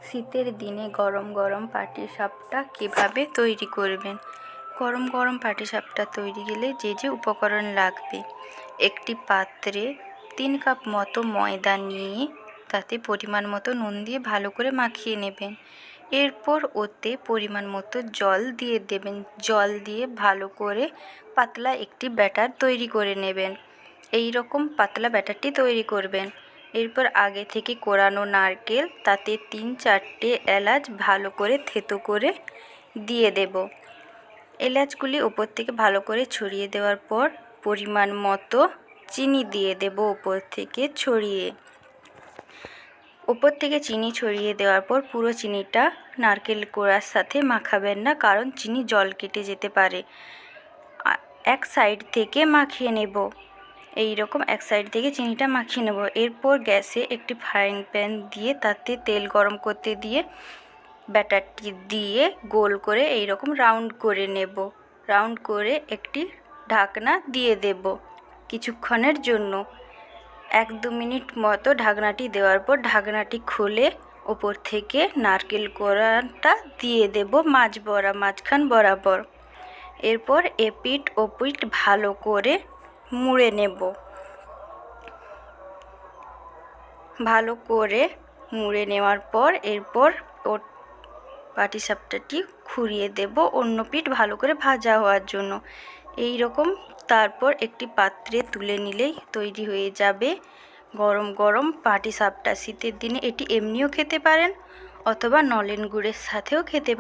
শীতের দিনে গরম গরম পাটিসাপটা কীভাবে তৈরি করবেন। গরম গরম পাটিসাপটা তৈরি গেলে যে যে উপকরণ লাগবে, একটি পাত্রে 3 কাপ মতো ময়দা নিয়ে তাতে পরিমাণ মতো নুন দিয়ে ভালো করে মাখিয়ে নেবেন। এরপর ওতে পরিমাণ মতো জল দিয়ে দেবেন। জল দিয়ে ভালো করে পাতলা একটি ব্যাটার তৈরি করে নেবেন। এই রকম পাতলা ব্যাটারটি তৈরি করবেন। এরপর আগে থেকে কোরানো নারকেল, তাতে 3-4টে এলাচ ভালো করে থেতো করে দিয়ে দেব। এলাচগুলি উপর থেকে ভালো করে ছড়িয়ে দেওয়ার পর পরিমাণ মতো চিনি দিয়ে দেব উপর থেকে ছড়িয়ে। উপর থেকে চিনি ছড়িয়ে দেওয়ার পর পুরো চিনিটা নারকেল কোড়ার সাথে মাখাবেন না, কারণ চিনি জল কেটে যেতে পারে। এক সাইড থেকে মাখিয়ে নেব। এই রকম এক সাইড থেকে চিনিটা মাখিয়ে নেব। এরপর গ্যাসে একটি ফ্রাইং প্যান দিয়ে তাতে তেল গরম করতে দিয়ে ব্যাটারটি দিয়ে গোল করে এই রকম রাউন্ড করে নেব। রাউন্ড করে একটি ঢাকনা দিয়ে দেব কিছুক্ষণের জন্য। 1-2 মিনিট মতো ঢাকনাটি দেওয়ার পর ঢাকনাটি খুলে ওপর থেকে নারকেল কোড়াটা দিয়ে দেব মাঝখান বরাবর। এরপর এপিঠ ওপিঠ ভালো করে মুড়ে নেব। ভালো করে মুড়ে নেওয়ার পর এরপর পাটিসাপটাটি ঘুরিয়ে দেব অন্য পিঠ ভালো করে ভাজা হওয়ার জন্য। এই রকম তারপর একটি পাত্রে তুলে নিলেই তৈরি হয়ে যাবে গরম গরম পাটিসাপটা। শীতের দিনে এটি এমনিও খেতে পারেন অথবা নলেন গুড়ের সাথেও খেতে পারেন।